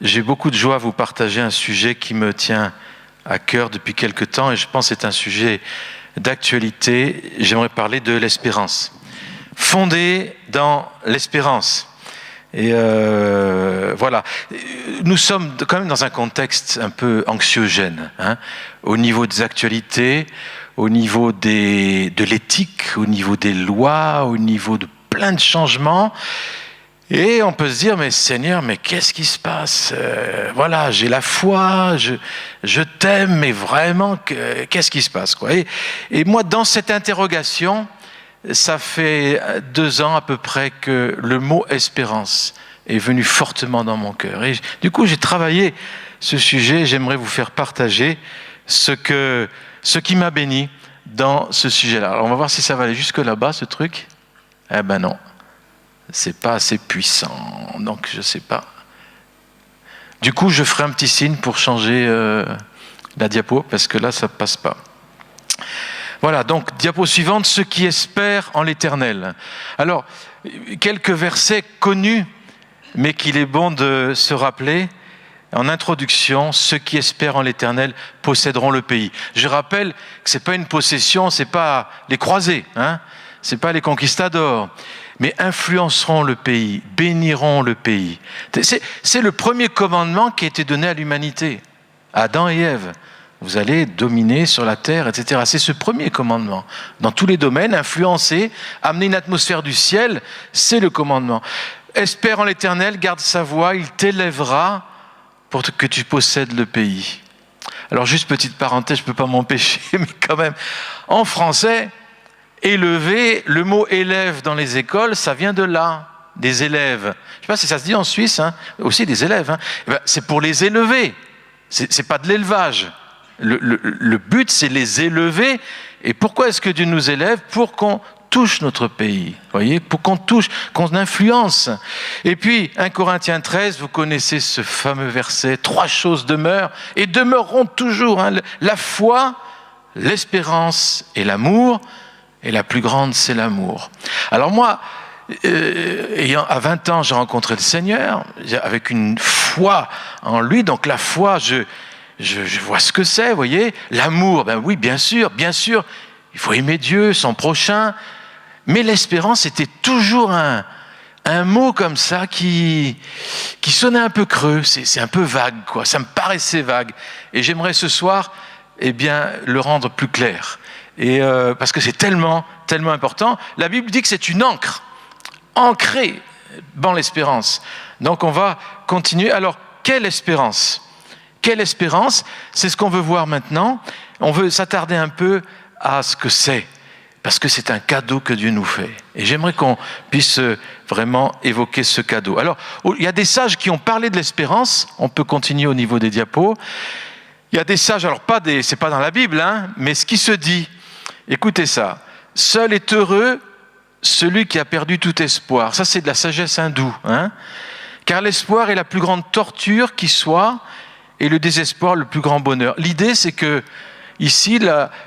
J'ai beaucoup de joie à vous partager un sujet qui me tient à cœur depuis quelque temps et je pense que c'est un sujet d'actualité. J'aimerais parler de l'espérance. Fondé dans l'espérance. Et voilà. Nous sommes quand même dans un contexte un peu anxiogène, au niveau des actualités, au niveau de l'éthique, au niveau des lois, au niveau de plein de changements. Et on peut se dire, mais Seigneur, mais qu'est-ce qui se passe? Voilà, j'ai la foi, je t'aime, mais vraiment, qu'est-ce qui se passe, quoi? Et moi, dans cette interrogation, ça fait 2 ans à peu près que le mot espérance est venu fortement dans mon cœur. Et du coup, j'ai travaillé ce sujet. J'aimerais vous faire partager ce qui m'a béni dans ce sujet-là. Alors, on va voir si ça va aller jusque là-bas, ce truc. Eh ben non. C'est pas assez puissant, donc je sais pas. Du coup, je ferai un petit signe pour changer la diapo, parce que là, ça passe pas. Voilà, donc, diapo suivante, ceux qui espèrent en l'Éternel. Alors, quelques versets connus, mais qu'il est bon de se rappeler. En introduction, ceux qui espèrent en l'Éternel posséderont le pays. Je rappelle que c'est pas une possession, c'est pas les croisés, c'est pas les conquistadors, mais influenceront le pays, béniront le pays. C'est le premier commandement qui a été donné à l'humanité, Adam et Ève. Vous allez dominer sur la terre, etc. C'est ce premier commandement. Dans tous les domaines, influencer, amener une atmosphère du ciel, c'est le commandement. Espère en l'Éternel, garde sa voie, il t'élèvera pour que tu possèdes le pays. Alors juste petite parenthèse, je ne peux pas m'empêcher, mais quand même, en français, élever, le mot élève dans les écoles, ça vient de là, des élèves. Je ne sais pas si ça se dit en Suisse, aussi des élèves. C'est pour les élever, c'est pas de l'élevage. Le but, c'est les élever. Et pourquoi est-ce que Dieu nous élève? Pour qu'on touche notre pays, voyez, pour qu'on touche, qu'on influence. Et puis, 1 Corinthiens 13, vous connaissez ce fameux verset, 3 choses demeurent et demeureront toujours. La foi, l'espérance et l'amour. Et la plus grande, c'est l'amour. Alors moi, à 20 ans, j'ai rencontré le Seigneur, avec une foi en lui. Donc la foi, je vois ce que c'est, vous voyez. L'amour, ben oui, bien sûr, il faut aimer Dieu, son prochain. Mais l'espérance était toujours un mot comme ça qui sonnait un peu creux. C'est un peu vague, quoi. Ça me paraissait vague. Et j'aimerais ce soir, le rendre plus clair. Et parce que c'est tellement, tellement important. La Bible dit que c'est une encre, ancrée dans l'espérance. Donc on va continuer. Alors, quelle espérance? Quelle espérance? C'est ce qu'on veut voir maintenant. On veut s'attarder un peu à ce que c'est, parce que c'est un cadeau que Dieu nous fait. Et j'aimerais qu'on puisse vraiment évoquer ce cadeau. Alors, il y a des sages qui ont parlé de l'espérance. On peut continuer au niveau des diapos. Il y a des sages, alors c'est pas dans la Bible, mais ce qui se dit. Écoutez ça. Seul est heureux celui qui a perdu tout espoir. Ça, c'est de la sagesse hindoue. Car l'espoir est la plus grande torture qui soit, et le désespoir le plus grand bonheur. L'idée, c'est que ici,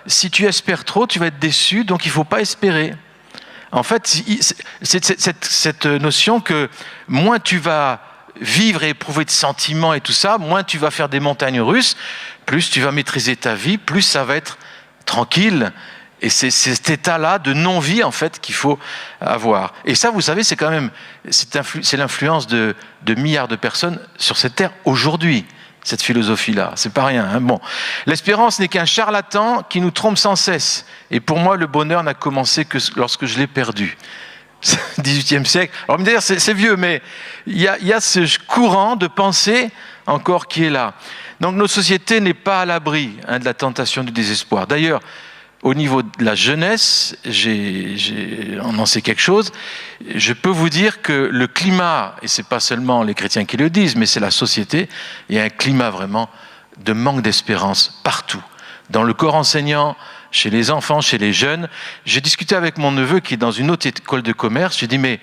si tu espères trop, tu vas être déçu, donc il ne faut pas espérer. En fait, c'est cette notion que moins tu vas vivre et éprouver de sentiments et tout ça, moins tu vas faire des montagnes russes, plus tu vas maîtriser ta vie, plus ça va être tranquille. Et c'est cet état-là de non-vie, en fait, qu'il faut avoir. Et ça, vous savez, c'est quand même, c'est l'influence de milliards de personnes sur cette terre aujourd'hui, cette philosophie-là. C'est pas rien. Bon. L'espérance n'est qu'un charlatan qui nous trompe sans cesse. Et pour moi, le bonheur n'a commencé que lorsque je l'ai perdu. 18e siècle. Alors, me dire, c'est vieux, mais il y a ce courant de pensée encore qui est là. Donc, notre société n'est pas à l'abri de la tentation du désespoir. D'ailleurs, au niveau de la jeunesse, on en sait quelque chose. Je peux vous dire que le climat, et c'est pas seulement les chrétiens qui le disent, mais c'est la société, il y a un climat vraiment de manque d'espérance partout. Dans le corps enseignant, chez les enfants, chez les jeunes. J'ai discuté avec mon neveu qui est dans une autre école de commerce. J'ai dit, mais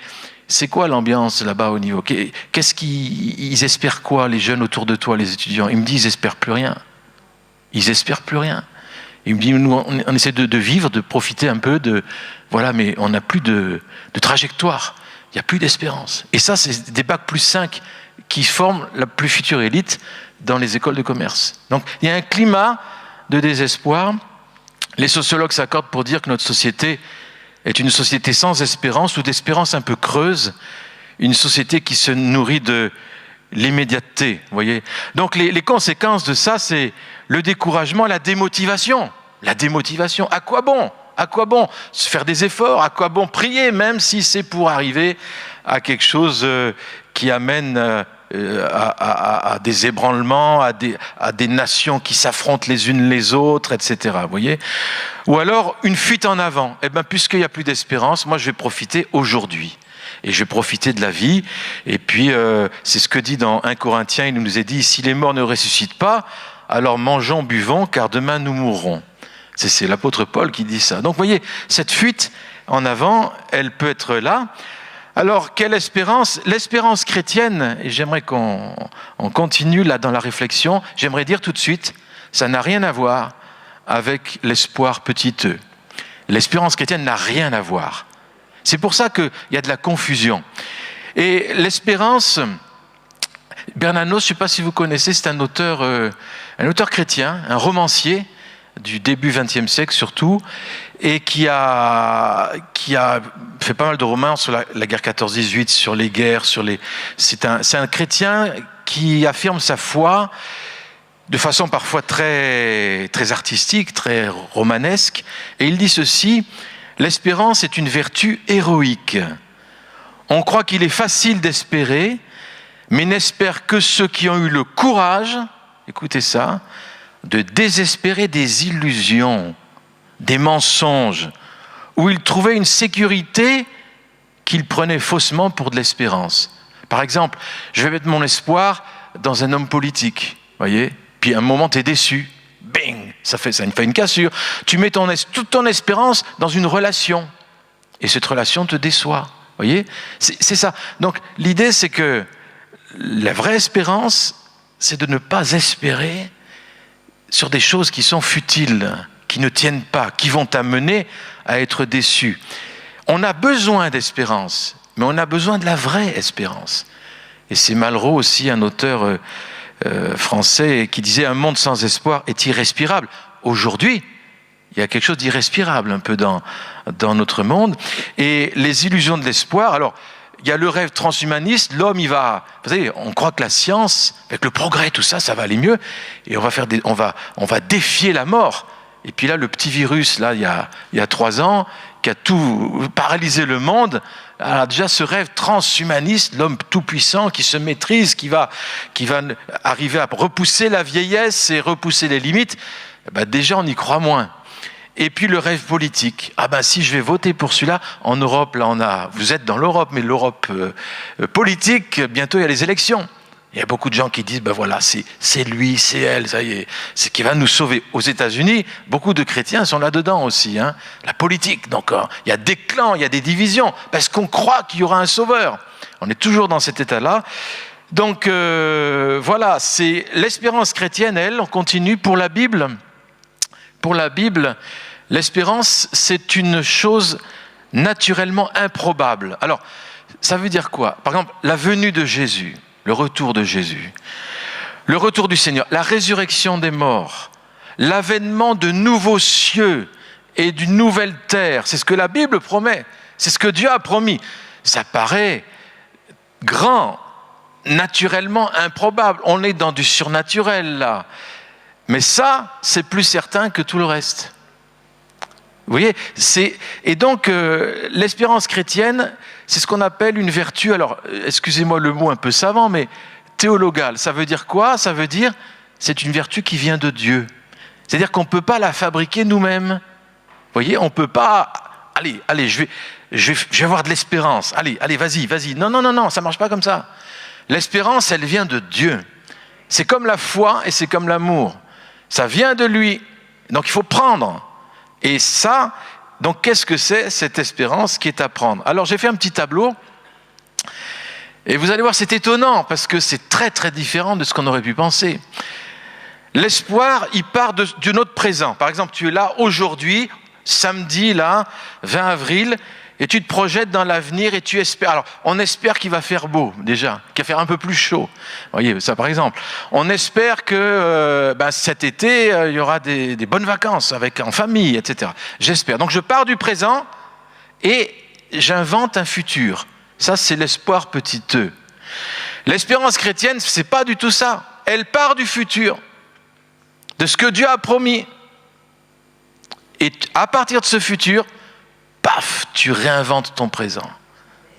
c'est quoi l'ambiance là-bas au niveau? Qu'est-ce qu'ils espèrent quoi, les jeunes autour de toi, les étudiants? Il me dit, ils espèrent plus rien. Ils espèrent plus rien. Il me dit, nous, on essaie de vivre, de profiter un peu voilà, mais on n'a plus de trajectoire. Il n'y a plus d'espérance. Et ça, c'est des bacs plus 5 qui forment la plus future élite dans les écoles de commerce. Donc il y a un climat de désespoir. Les sociologues s'accordent pour dire que notre société est une société sans espérance ou d'espérance un peu creuse, une société qui se nourrit de l'immédiateté, vous voyez. Donc les conséquences de ça, c'est le découragement, la démotivation. La démotivation, à quoi bon ? À quoi bon se faire des efforts ? À quoi bon prier, même si c'est pour arriver à quelque chose qui amène à des ébranlements, à des nations qui s'affrontent les unes les autres, etc. Vous voyez ? Ou alors une fuite en avant. Eh bien, puisqu'il n'y a plus d'espérance, moi je vais profiter aujourd'hui. Et je vais profiter de la vie. Et puis, c'est ce que dit dans 1 Corinthiens, il nous est dit, si les morts ne ressuscitent pas, alors mangeons, buvons, car demain nous mourrons. C'est l'apôtre Paul qui dit ça. Donc, vous voyez, cette fuite en avant, elle peut être là. Alors, quelle espérance ? L'espérance chrétienne, et j'aimerais qu'on continue là dans la réflexion, j'aimerais dire tout de suite, ça n'a rien à voir avec l'espoir petit e. L'espérance chrétienne n'a rien à voir. C'est pour ça qu'il y a de la confusion. Et l'espérance, Bernanos, je ne sais pas si vous connaissez, c'est un auteur chrétien, un romancier du début XXe siècle surtout, et qui a fait pas mal de romans sur la guerre 14-18, sur les guerres, c'est un chrétien qui affirme sa foi de façon parfois très, très artistique, très romanesque, et il dit ceci: l'espérance est une vertu héroïque. On croit qu'il est facile d'espérer, mais n'espèrent que ceux qui ont eu le courage, écoutez ça, de désespérer des illusions, des mensonges, où ils trouvaient une sécurité qu'ils prenaient faussement pour de l'espérance. Par exemple, je vais mettre mon espoir dans un homme politique, voyez, puis à un moment tu es déçu. Bing, ça fait une cassure. Tu mets toute ton espérance dans une relation. Et cette relation te déçoit. Vous voyez ? C'est ça. Donc l'idée, c'est que la vraie espérance, c'est de ne pas espérer sur des choses qui sont futiles, qui ne tiennent pas, qui vont t'amener à être déçu. On a besoin d'espérance, mais on a besoin de la vraie espérance. Et c'est Malraux aussi, un auteur français, qui disait « Un monde sans espoir est irrespirable ». Aujourd'hui, il y a quelque chose d'irrespirable un peu dans notre monde. Et les illusions de l'espoir, alors, il y a le rêve transhumaniste, l'homme, il va... Vous savez, on croit que la science, avec le progrès, tout ça, ça va aller mieux, et on va défier la mort. Et puis là, le petit virus, là, il y a 3 ans, qui a tout paralysé le monde, alors déjà ce rêve transhumaniste, l'homme tout-puissant qui se maîtrise, qui va arriver à repousser la vieillesse et repousser les limites, ben déjà on y croit moins. Et puis le rêve politique. Ah ben si je vais voter pour celui-là, en Europe, là vous êtes dans l'Europe, mais l'Europe politique, bientôt il y a les élections. Il y a beaucoup de gens qui disent, ben voilà, c'est lui, c'est elle, ça y est, c'est qui va nous sauver. Aux États-Unis, beaucoup de chrétiens sont là-dedans aussi, hein, la politique. Donc il y a des clans, il y a des divisions, parce qu'on croit qu'il y aura un sauveur. On est toujours dans cet état-là. Donc voilà, c'est l'espérance chrétienne, elle, on continue pour la Bible. Pour la Bible, l'espérance, c'est une chose naturellement improbable. Alors, ça veut dire quoi ? Par exemple, la venue de Jésus, le retour de Jésus, le retour du Seigneur, la résurrection des morts, l'avènement de nouveaux cieux et d'une nouvelle terre. C'est ce que la Bible promet, c'est ce que Dieu a promis. Ça paraît grand, naturellement improbable. On est dans du surnaturel là. Mais ça, c'est plus certain que tout le reste. Vous voyez, et donc l'espérance chrétienne, c'est ce qu'on appelle une vertu, alors excusez-moi le mot un peu savant, mais théologale. Ça veut dire quoi ? Ça veut dire c'est une vertu qui vient de Dieu. C'est-à-dire qu'on ne peut pas la fabriquer nous-mêmes. Vous voyez, on ne peut pas... Allez, je vais avoir de l'espérance. Allez, vas-y. Non, ça ne marche pas comme ça. L'espérance, elle vient de Dieu. C'est comme la foi et c'est comme l'amour. Ça vient de lui. Donc il faut prendre. Et ça, donc qu'est-ce que c'est cette espérance qui est à prendre ? Alors j'ai fait un petit tableau. Et vous allez voir, c'est étonnant parce que c'est très très différent de ce qu'on aurait pu penser. L'espoir, il part de notre présent. Par exemple, tu es là aujourd'hui, samedi, là, 20 avril, Et tu te projettes dans l'avenir et tu espères. Alors, on espère qu'il va faire beau, déjà, qu'il va faire un peu plus chaud. Vous voyez, ça par exemple. On espère que cet été, il y aura des bonnes vacances en famille, etc. J'espère. Donc, je pars du présent et j'invente un futur. Ça, c'est l'espoir petit e. L'espérance chrétienne, c'est pas du tout ça. Elle part du futur, de ce que Dieu a promis. Et à partir de ce futur, paf, tu réinventes ton présent.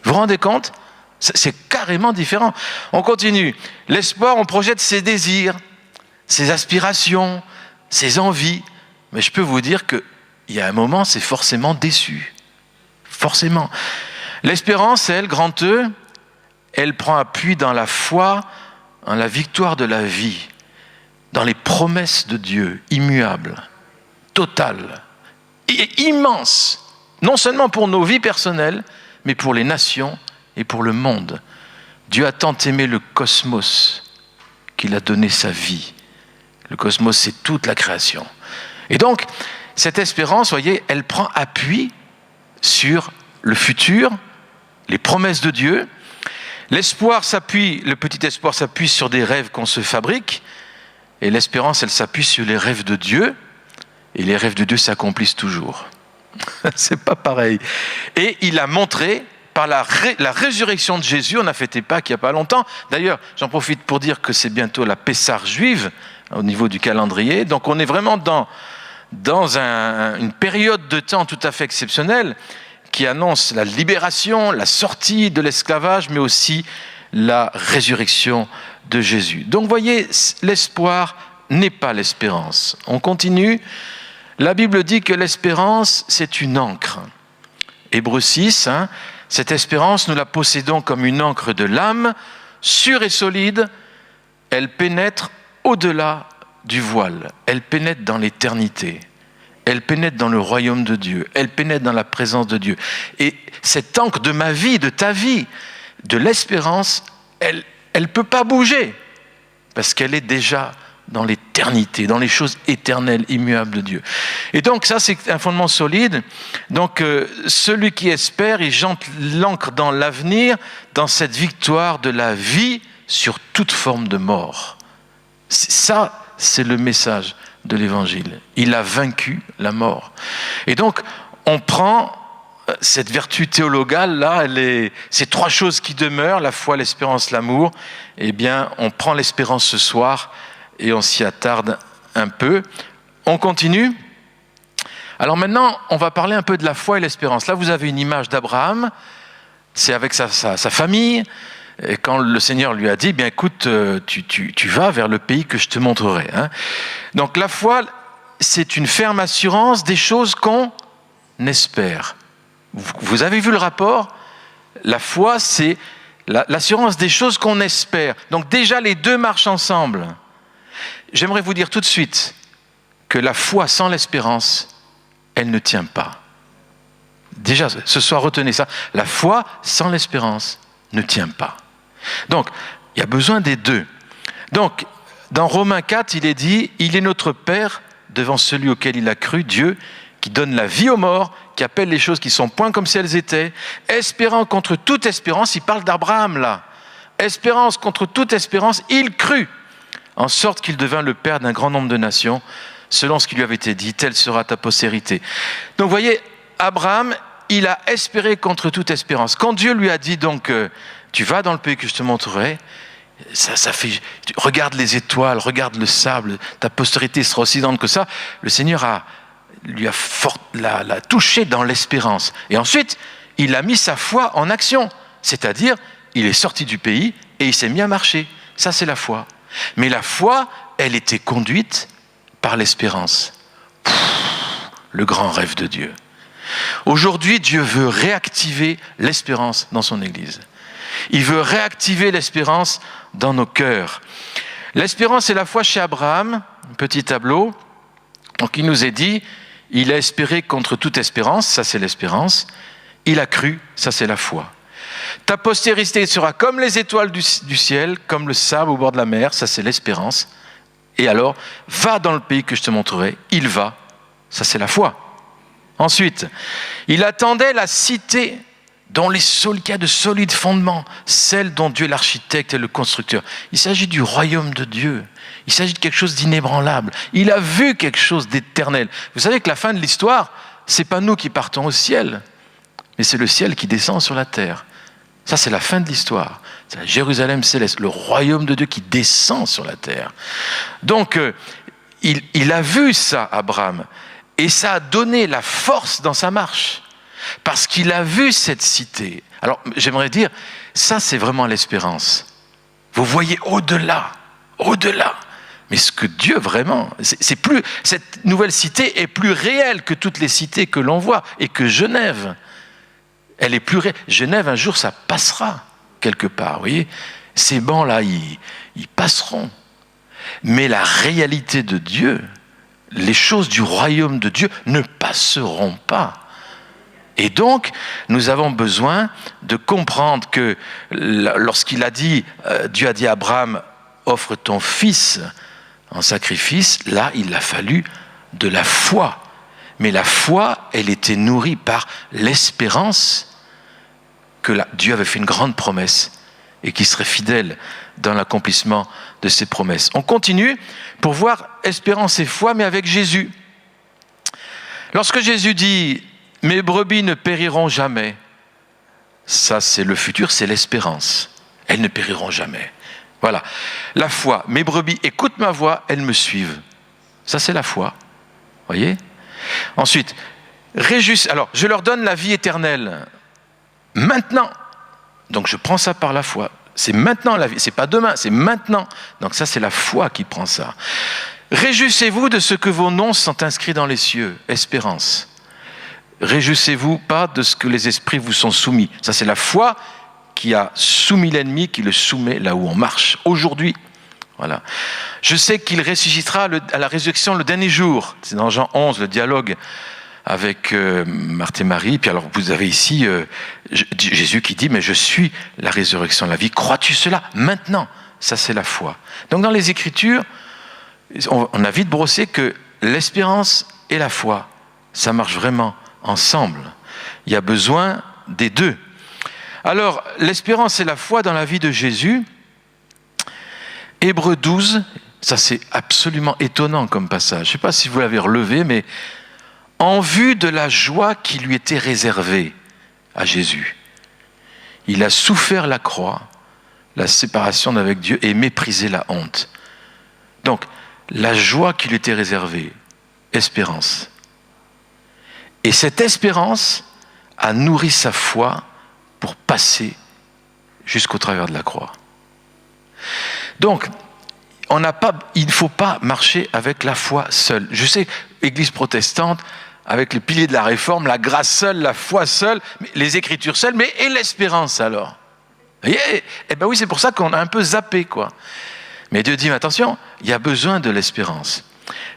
Vous vous rendez compte ? C'est carrément différent. On continue. L'espoir, on projette ses désirs, ses aspirations, ses envies. Mais je peux vous dire qu'il y a un moment, c'est forcément déçu. Forcément. L'espérance, elle, grand E, elle prend appui dans la foi, en la victoire de la vie, dans les promesses de Dieu, immuables, totales, et immenses. Non seulement pour nos vies personnelles, mais pour les nations et pour le monde. Dieu a tant aimé le cosmos qu'il a donné sa vie. Le cosmos, c'est toute la création. Et donc, cette espérance, voyez, elle prend appui sur le futur, les promesses de Dieu. Le petit espoir s'appuie sur des rêves qu'on se fabrique, et l'espérance, elle s'appuie sur les rêves de Dieu, et les rêves de Dieu s'accomplissent toujours. C'est pas pareil. Et il a montré par la résurrection de Jésus, on a fêté Pâques il n'y a pas longtemps. D'ailleurs, j'en profite pour dire que c'est bientôt la Pessah juive au niveau du calendrier. Donc on est vraiment dans une période de temps tout à fait exceptionnelle qui annonce la libération, la sortie de l'esclavage, mais aussi la résurrection de Jésus. Donc vous voyez, l'espoir n'est pas l'espérance. On continue. La Bible dit que l'espérance, c'est une ancre. Hébreux 6, cette espérance, nous la possédons comme une ancre de l'âme, sûre et solide. Elle pénètre au-delà du voile. Elle pénètre dans l'éternité. Elle pénètre dans le royaume de Dieu. Elle pénètre dans la présence de Dieu. Et cette ancre de ma vie, de ta vie, de l'espérance, elle ne peut pas bouger parce qu'elle est déjà dans l'éternité, dans les choses éternelles, immuables de Dieu. Et donc ça, c'est un fondement solide. Donc celui qui espère, il jante l'ancre dans l'avenir, dans cette victoire de la vie sur toute forme de mort. Ça, c'est le message de l'Évangile. Il a vaincu la mort. Et donc, on prend cette vertu théologale-là, ces trois choses qui demeurent, la foi, l'espérance, l'amour. Eh bien, on prend l'espérance ce soir et on s'y attarde un peu. On continue. Alors maintenant, on va parler un peu de la foi et l'espérance. Là, vous avez une image d'Abraham, c'est avec sa famille, et quand le Seigneur lui a dit, bien écoute, tu vas vers le pays que je te montrerai. Donc la foi, c'est une ferme assurance des choses qu'on espère. Vous avez vu le rapport ? La foi, c'est l'assurance des choses qu'on espère. Donc déjà, les deux marchent ensemble. J'aimerais vous dire tout de suite que la foi sans l'espérance, elle ne tient pas. Déjà, ce soir, retenez ça. La foi sans l'espérance ne tient pas. Donc, il y a besoin des deux. Donc, dans Romains 4, il est dit, il est notre Père devant celui auquel il a cru, Dieu, qui donne la vie aux morts, qui appelle les choses qui sont point comme si elles étaient, espérant contre toute espérance, il parle d'Abraham là, espérance contre toute espérance, il crut, en sorte qu'il devint le père d'un grand nombre de nations, selon ce qui lui avait été dit, telle sera ta postérité. Donc vous voyez, Abraham, il a espéré contre toute espérance. Quand Dieu lui a dit donc, tu vas dans le pays que je te montrerai, ça fait, regarde les étoiles, regarde le sable, ta postérité sera aussi grande que ça, le Seigneur l'a touché dans l'espérance. Et ensuite, il a mis sa foi en action, c'est-à-dire, il est sorti du pays et il s'est mis à marcher. Ça, c'est la foi. Mais la foi, elle était conduite par l'espérance. Le grand rêve de Dieu. Aujourd'hui, Dieu veut réactiver l'espérance dans son Église. Il veut réactiver l'espérance dans nos cœurs. L'espérance et la foi chez Abraham, un petit tableau. Donc il nous est dit, il a espéré contre toute espérance, ça c'est l'espérance. Il a cru, ça c'est la foi. Ta postérité sera comme les étoiles du ciel, comme le sable au bord de la mer, ça c'est l'espérance. Et alors, va dans le pays que je te montrerai, il va, ça c'est la foi. Ensuite, il attendait la cité qui a de solides fondements, celle dont Dieu est l'architecte et le constructeur. Il s'agit du royaume de Dieu. Il s'agit de quelque chose d'inébranlable. Il a vu quelque chose d'éternel. Vous savez que la fin de l'histoire, c'est pas nous qui partons au ciel, mais c'est le ciel qui descend sur la terre. Ça, c'est la fin de l'histoire. C'est la Jérusalem céleste, le royaume de Dieu qui descend sur la terre. Donc, il a vu ça, Abraham, et ça a donné la force dans sa marche, parce qu'il a vu cette cité. Alors, j'aimerais dire, ça, c'est vraiment l'espérance. Vous voyez au-delà. Mais ce que Dieu vraiment, cette nouvelle cité est plus réelle que toutes les cités que l'on voit, et que Genève. Elle est plus réelle. Genève, un jour, ça passera quelque part. Vous voyez, ces bancs-là, ils passeront. Mais la réalité de Dieu, les choses du royaume de Dieu ne passeront pas. Et donc, nous avons besoin de comprendre que lorsqu'il a dit, Dieu a dit à Abraham, offre ton fils en sacrifice, là, il a fallu de la foi. Mais la foi, elle était nourrie par l'espérance que Dieu avait fait une grande promesse et qu'il serait fidèle dans l'accomplissement de ses promesses. On continue pour voir espérance et foi, mais avec Jésus. Lorsque Jésus dit « Mes brebis ne périront jamais », ça c'est le futur, c'est l'espérance. Elles ne périront jamais. Voilà. La foi. Mes brebis écoutent ma voix, elles me suivent. Ça c'est la foi. Voyez ? Ensuite, alors je leur donne la vie éternelle. Maintenant. Donc je prends ça par la foi. C'est maintenant la vie, c'est pas demain, c'est maintenant. Donc ça, c'est la foi qui prend ça. Réjouissez-vous de ce que vos noms sont inscrits dans les cieux. Espérance. Réjouissez-vous pas de ce que les esprits vous sont soumis. Ça, c'est la foi qui a soumis l'ennemi, qui le soumet là où on marche. Aujourd'hui. Voilà. Je sais qu'il ressuscitera à la résurrection le dernier jour. C'est dans Jean 11, le dialogue avec Marthe et Marie. Puis alors vous avez ici Jésus qui dit, mais je suis la résurrection, la vie. Crois-tu cela maintenant? Ça c'est la foi. Donc dans les Écritures, on a vite brossé que l'espérance et la foi, ça marche vraiment ensemble. Il y a besoin des deux. Alors l'espérance et la foi dans la vie de Jésus, Hébreux 12, ça c'est absolument étonnant comme passage. Je ne sais pas si vous l'avez relevé, mais en vue de la joie qui lui était réservée à Jésus, il a souffert la croix, la séparation d'avec Dieu et méprisé la honte. Donc, la joie qui lui était réservée, espérance. Et cette espérance a nourri sa foi pour passer jusqu'au travers de la croix. Donc, il ne faut pas marcher avec la foi seule. Je sais, Église protestante, avec les piliers de la réforme, la grâce seule, la foi seule, les Écritures seules, mais et l'espérance alors? Vous voyez? Eh bien oui, c'est pour ça qu'on a un peu zappé, quoi. Mais Dieu dit, mais attention, il y a besoin de l'espérance.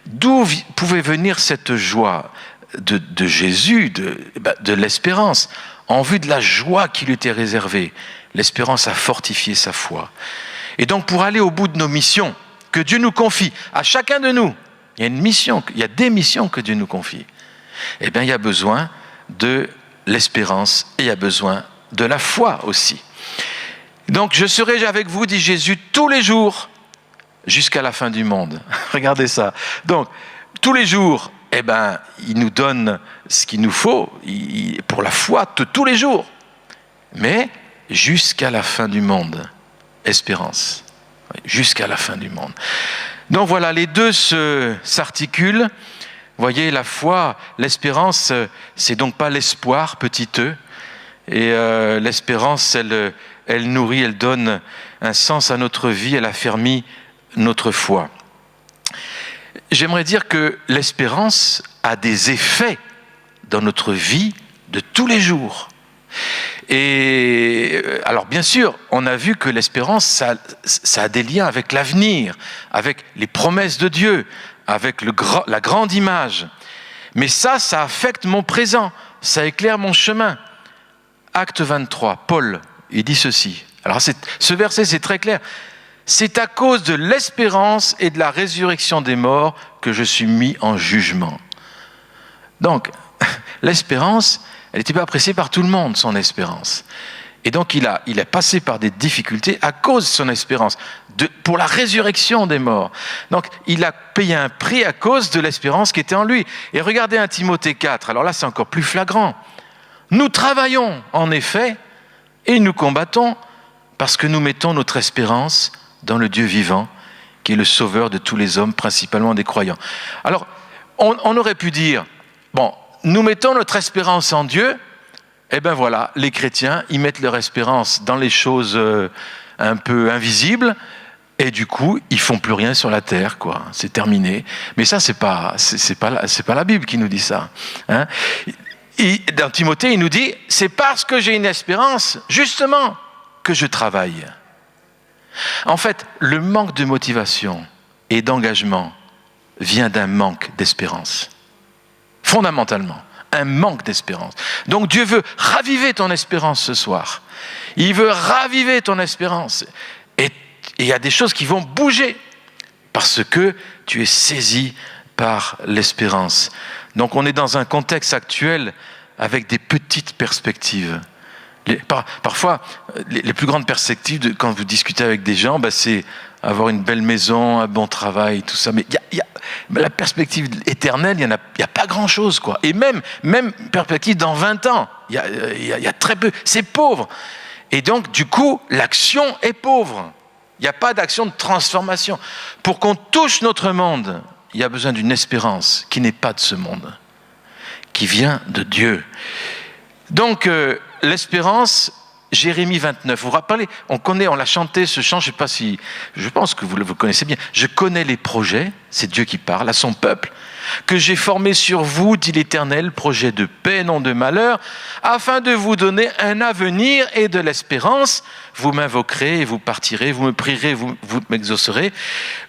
D'où pouvait venir cette joie de Jésus, de l'espérance, en vue de la joie qui lui était réservée? L'espérance a fortifié sa foi. Et donc pour aller au bout de nos missions, que Dieu nous confie, à chacun de nous, il y a une mission, il y a des missions que Dieu nous confie. Eh bien, il y a besoin de l'espérance et il y a besoin de la foi aussi. Donc, je serai avec vous, dit Jésus, tous les jours jusqu'à la fin du monde. Regardez ça. Donc, tous les jours, eh ben, il nous donne ce qu'il nous faut pour la foi tous les jours. Mais jusqu'à la fin du monde. Espérance. Jusqu'à la fin du monde. Donc voilà, les deux s'articulent. Vous voyez, la foi, l'espérance, c'est donc pas l'espoir, petit e. Et l'espérance, elle nourrit, elle donne un sens à notre vie, elle affermit notre foi. J'aimerais dire que l'espérance a des effets dans notre vie de tous les jours. Et alors bien sûr, on a vu que l'espérance, ça a des liens avec l'avenir, avec les promesses de Dieu, avec la grande image. Mais ça affecte mon présent, ça éclaire mon chemin. Acte 23, Paul, il dit ceci. Alors ce verset, c'est très clair. C'est à cause de l'espérance et de la résurrection des morts que je suis mis en jugement. Donc, l'espérance, elle n'était pas appréciée par tout le monde, son espérance. Et donc il a passé par des difficultés à cause de son espérance, pour la résurrection des morts. Donc il a payé un prix à cause de l'espérance qui était en lui. Et regardez 1 Timothée 4, alors là c'est encore plus flagrant. Nous travaillons en effet et nous combattons parce que nous mettons notre espérance dans le Dieu vivant, qui est le sauveur de tous les hommes, principalement des croyants. Alors on aurait pu dire, bon, nous mettons notre espérance en Dieu. Eh bien voilà, les chrétiens, ils mettent leur espérance dans les choses un peu invisibles, et du coup, ils font plus rien sur la terre, quoi. C'est terminé. Mais ça, c'est pas la Bible qui nous dit ça. Hein. Dans Timothée, il nous dit, c'est parce que j'ai une espérance, justement, que je travaille. En fait, le manque de motivation et d'engagement vient d'un manque d'espérance. Fondamentalement. Un manque d'espérance. Donc Dieu veut raviver ton espérance ce soir. Il veut raviver ton espérance. Et il y a des choses qui vont bouger parce que tu es saisi par l'espérance. Donc on est dans un contexte actuel avec des petites perspectives. Parfois, les plus grandes perspectives, quand vous discutez avec des gens, c'est avoir une belle maison, un bon travail, tout ça. Mais la perspective éternelle, il n'y a pas grand-chose, quoi. Et même perspective dans 20 ans, il y a très peu. C'est pauvre. Et donc, du coup, l'action est pauvre. Il n'y a pas d'action de transformation. Pour qu'on touche notre monde, il y a besoin d'une espérance qui n'est pas de ce monde, qui vient de Dieu. Donc, l'espérance, Jérémie 29. Vous vous rappelez, on l'a chanté ce chant, je pense que vous le connaissez bien. Je connais les projets, c'est Dieu qui parle à son peuple, que j'ai formés sur vous, dit l'Éternel, projet de paix, non de malheur, afin de vous donner un avenir et de l'espérance. Vous m'invoquerez et vous partirez, vous me prierez, vous m'exaucerez.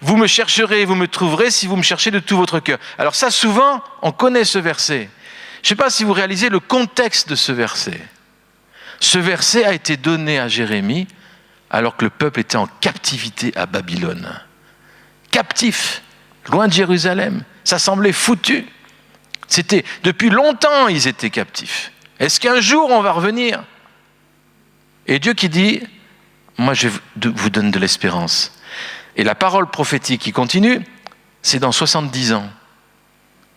Vous me chercherez et vous me trouverez si vous me cherchez de tout votre cœur. Alors ça, souvent, on connaît ce verset. Je ne sais pas si vous réalisez le contexte de ce verset. Ce verset a été donné à Jérémie alors que le peuple était en captivité à Babylone. Captif, loin de Jérusalem. Ça semblait foutu. Depuis longtemps, ils étaient captifs. Est-ce qu'un jour, on va revenir ? Et Dieu qui dit, moi je vous donne de l'espérance. Et la parole prophétique qui continue, c'est dans 70 ans.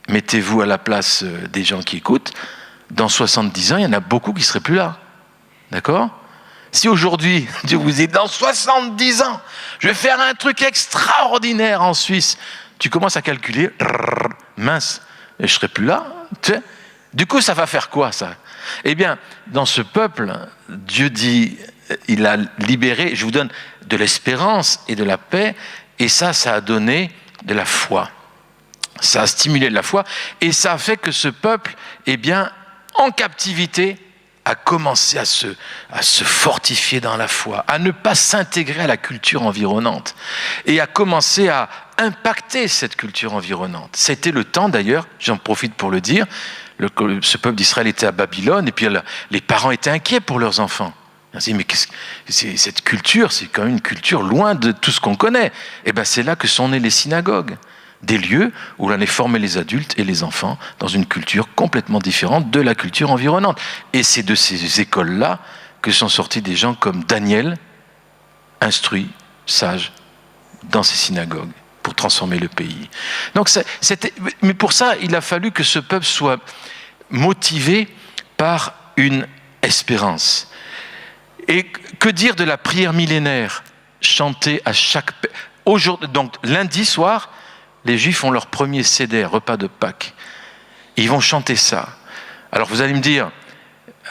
Mettez-vous à la place des gens qui écoutent. Dans 70 ans, il y en a beaucoup qui ne seraient plus là. D'accord ? Si aujourd'hui, Dieu vous dit, dans 70 ans, je vais faire un truc extraordinaire en Suisse, tu commences à calculer, mince, je ne serai plus là. Du coup, ça va faire quoi, ça ? Eh bien, dans ce peuple, Dieu dit, il a libéré, je vous donne de l'espérance et de la paix, et ça a donné de la foi. Ça a stimulé de la foi, et ça a fait que ce peuple, en captivité, a commencé à se fortifier dans la foi, à ne pas s'intégrer à la culture environnante et à commencer à impacter cette culture environnante. C'était le temps d'ailleurs, j'en profite pour le dire, ce peuple d'Israël était à Babylone et puis les parents étaient inquiets pour leurs enfants. Ils se disent, mais cette culture, c'est quand même une culture loin de tout ce qu'on connaît. Et c'est là que sont nées les synagogues. Des lieux où l'on est formé les adultes et les enfants dans une culture complètement différente de la culture environnante. Et c'est de ces écoles-là que sont sortis des gens comme Daniel, instruits, sages, dans ces synagogues, pour transformer le pays. Donc, mais pour ça, il a fallu que ce peuple soit motivé par une espérance. Et que dire de la prière millénaire, chantée à chaque... Donc, lundi soir, les Juifs ont leur premier seder, repas de Pâques. Et ils vont chanter ça. Alors vous allez me dire,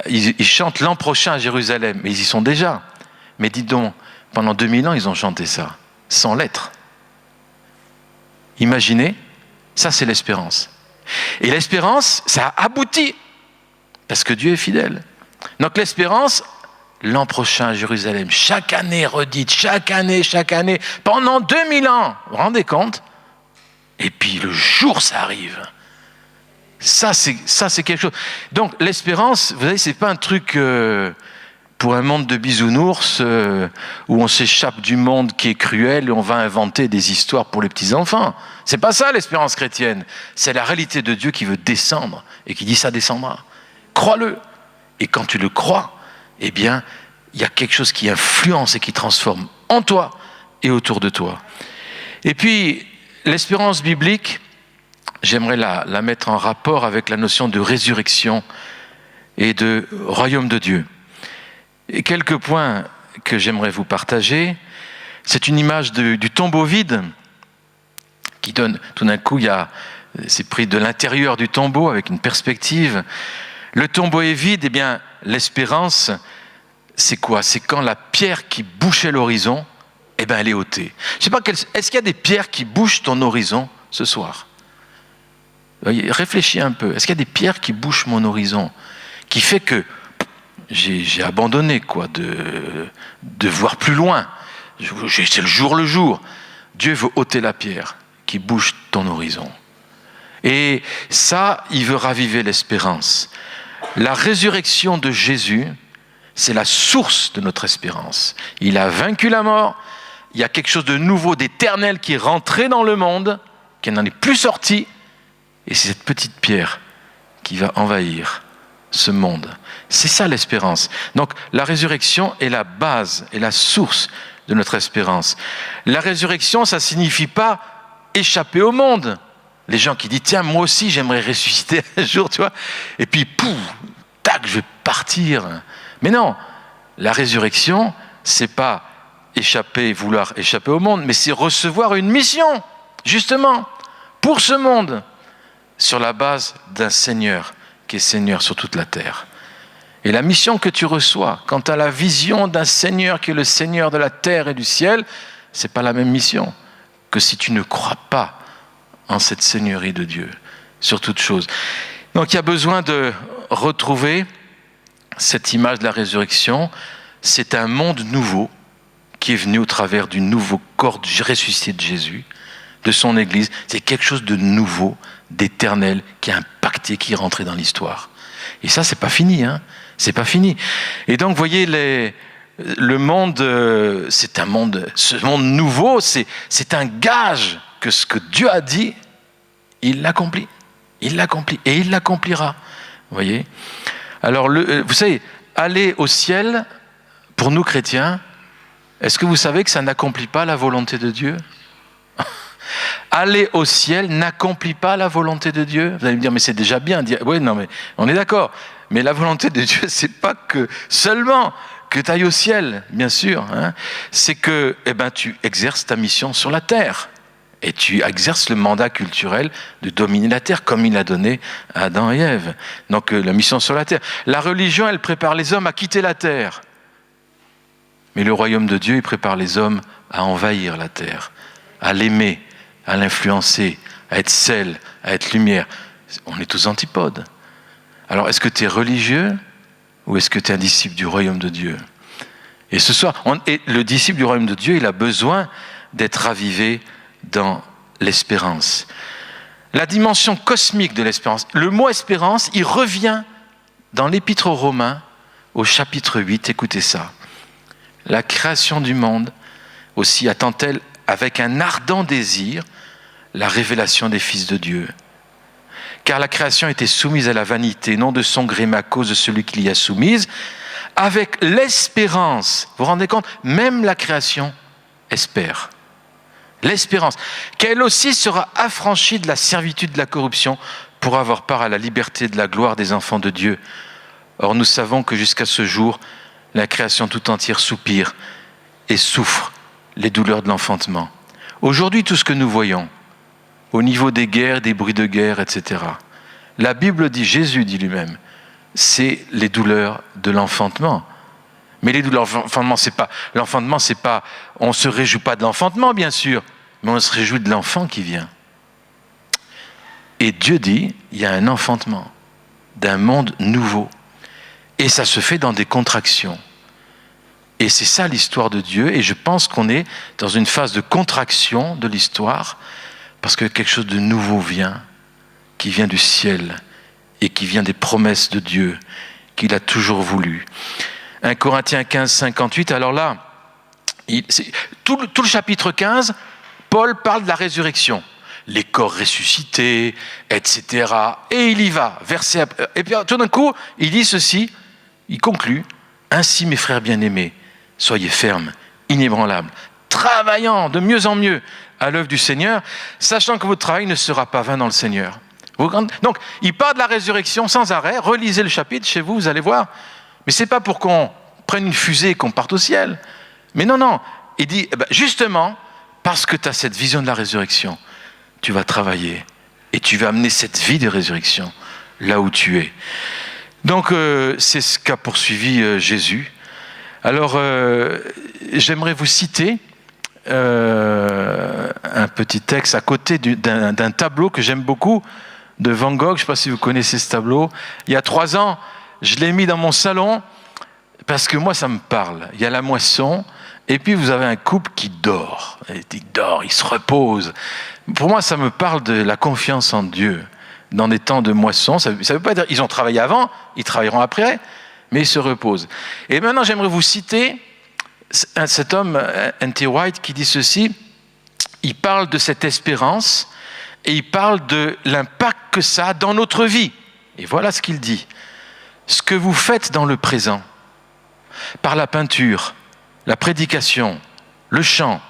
ils chantent l'an prochain à Jérusalem, mais ils y sont déjà. Mais dites donc, pendant 2000 ans, ils ont chanté ça, sans lettres. Imaginez, ça c'est l'espérance. Et l'espérance, ça aboutit, parce que Dieu est fidèle. Donc l'espérance, l'an prochain à Jérusalem, chaque année redite, chaque année, pendant 2000 ans, vous vous rendez compte ? Et puis le jour, ça arrive. Ça, c'est quelque chose. Donc l'espérance, vous savez, c'est pas un truc pour un monde de bisounours où on s'échappe du monde qui est cruel et on va inventer des histoires pour les petits-enfants. C'est pas ça l'espérance chrétienne. C'est la réalité de Dieu qui veut descendre et qui dit ça descendra. Crois-le. Et quand tu le crois, eh bien, il y a quelque chose qui influence et qui transforme en toi et autour de toi. Et puis, l'espérance biblique, j'aimerais la mettre en rapport avec la notion de résurrection et de royaume de Dieu. Et quelques points que j'aimerais vous partager. C'est une image du tombeau vide qui donne, tout d'un coup, c'est pris de l'intérieur du tombeau avec une perspective. Le tombeau est vide, eh bien, l'espérance, c'est quoi? C'est quand la pierre qui bouchait l'horizon, eh bien, elle est ôtée. Je sais pas, est-ce qu'il y a des pierres qui bouchent ton horizon ce soir? Réfléchis un peu. Est-ce qu'il y a des pierres qui bouchent mon horizon, qui fait que j'ai abandonné de voir plus loin. C'est le jour. Dieu veut ôter la pierre qui bouche ton horizon. Et ça, il veut raviver l'espérance. La résurrection de Jésus, c'est la source de notre espérance. Il a vaincu la mort. Il y a quelque chose de nouveau, d'éternel qui est rentré dans le monde, qui n'en est plus sorti. Et c'est cette petite pierre qui va envahir ce monde. C'est ça l'espérance. Donc la résurrection est la base et la source de notre espérance. La résurrection, ça ne signifie pas échapper au monde. Les gens qui disent, tiens, moi aussi j'aimerais ressusciter un jour, tu vois, et puis pouf, tac, je vais partir. Mais non, la résurrection, c'est pas vouloir échapper au monde, mais c'est recevoir une mission, justement, pour ce monde, sur la base d'un Seigneur qui est Seigneur sur toute la terre. Et la mission que tu reçois, quant à la vision d'un Seigneur qui est le Seigneur de la terre et du ciel, c'est pas la même mission que si tu ne crois pas en cette Seigneurie de Dieu sur toute chose. Donc il y a besoin de retrouver cette image de la résurrection. C'est un monde nouveau qui est venu au travers du nouveau corps ressuscité de Jésus, de son Église. C'est quelque chose de nouveau, d'éternel, qui a impacté, qui est rentré dans l'histoire. Et ça, c'est pas fini, hein. C'est pas fini. Et donc, vous voyez, le monde, c'est un monde, ce monde nouveau, c'est un gage que ce que Dieu a dit, il l'accomplit. Il l'accomplit et il l'accomplira. Vous voyez? Alors, vous savez, aller au ciel, pour nous chrétiens, est-ce que vous savez que ça n'accomplit pas la volonté de Dieu? Aller au ciel n'accomplit pas la volonté de Dieu. Vous allez me dire, mais c'est déjà bien. Oui, non, mais on est d'accord. Mais la volonté de Dieu, c'est pas que seulement que tu ailles au ciel, bien sûr. Hein. C'est que tu exerces ta mission sur la terre. Et tu exerces le mandat culturel de dominer la terre, comme il a donné à Adam et Ève. Donc la mission sur la terre. La religion, elle prépare les hommes à quitter la terre. Mais le royaume de Dieu, il prépare les hommes à envahir la terre, à l'aimer, à l'influencer, à être sel, à être lumière. On est aux antipodes. Alors, est-ce que tu es religieux ou est-ce que tu es un disciple du royaume de Dieu? Et ce soir, le disciple du royaume de Dieu, il a besoin d'être ravivé dans l'espérance. La dimension cosmique de l'espérance. Le mot espérance, il revient dans l'Épître aux Romains, au chapitre 8. Écoutez ça. La création du monde aussi attend-elle avec un ardent désir la révélation des fils de Dieu. Car la création était soumise à la vanité, non de son gré, mais à cause de celui qui l'y a soumise, avec l'espérance. Vous vous rendez compte? Même la création espère. L'espérance. Qu'elle aussi sera affranchie de la servitude de la corruption pour avoir part à la liberté de la gloire des enfants de Dieu. Or, nous savons que jusqu'à ce jour, la création tout entière soupire et souffre les douleurs de l'enfantement. Aujourd'hui, tout ce que nous voyons, au niveau des guerres, des bruits de guerre, etc., la Bible dit, Jésus dit lui-même, c'est les douleurs de l'enfantement. Mais les douleurs de l'enfantement, c'est pas, on se réjouit pas de l'enfantement, bien sûr, mais on se réjouit de l'enfant qui vient. Et Dieu dit, il y a un enfantement d'un monde nouveau. Et ça se fait dans des contractions. Et c'est ça l'histoire de Dieu. Et je pense qu'on est dans une phase de contraction de l'histoire parce que quelque chose de nouveau vient, qui vient du ciel et qui vient des promesses de Dieu qu'il a toujours voulu. 1 Corinthiens 15, 58. Alors là, tout le chapitre 15, Paul parle de la résurrection. Les corps ressuscités, etc. Et il y va, verset après. Et puis tout d'un coup, il dit ceci, il conclut. Ainsi, mes frères bien-aimés, soyez fermes, inébranlables, travaillant de mieux en mieux à l'œuvre du Seigneur, sachant que votre travail ne sera pas vain dans le Seigneur. Donc, il parle de la résurrection sans arrêt. Relisez le chapitre chez vous, vous allez voir. Mais c'est pas pour qu'on prenne une fusée et qu'on parte au ciel. Mais non. Il dit, justement, parce que tu as cette vision de la résurrection, tu vas travailler et tu vas amener cette vie de résurrection là où tu es. Donc, c'est ce qu'a poursuivi Jésus. Alors, j'aimerais vous citer un petit texte à côté d'un tableau que j'aime beaucoup de Van Gogh. Je ne sais pas si vous connaissez ce tableau. Il y a 3 ans, je l'ai mis dans mon salon parce que moi, ça me parle. Il y a la moisson et puis vous avez un couple qui dort. Il dort, il se repose. Pour moi, ça me parle de la confiance en Dieu dans des temps de moisson. Ça ne veut pas dire qu'ils ont travaillé avant, ils travailleront après, mais ils se reposent. Et maintenant, j'aimerais vous citer cet homme, N.T. Wright, qui dit ceci. Il parle de cette espérance et il parle de l'impact que ça a dans notre vie. Et voilà ce qu'il dit. Ce que vous faites dans le présent, par la peinture, la prédication, le chant,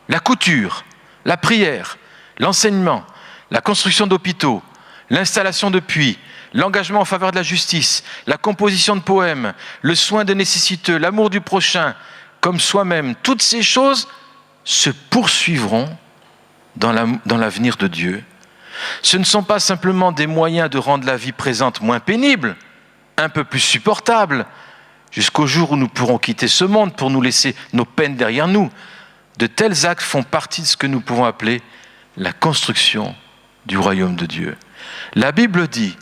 la couture, la prière, l'enseignement, la construction d'hôpitaux, l'installation de puits, l'engagement en faveur de la justice, la composition de poèmes, le soin des nécessiteux, l'amour du prochain, comme soi-même, toutes ces choses se poursuivront dans l'avenir de Dieu. Ce ne sont pas simplement des moyens de rendre la vie présente moins pénible, un peu plus supportable, jusqu'au jour où nous pourrons quitter ce monde pour nous laisser nos peines derrière nous. De tels actes font partie de ce que nous pouvons appeler la construction du royaume de Dieu. La Bible dit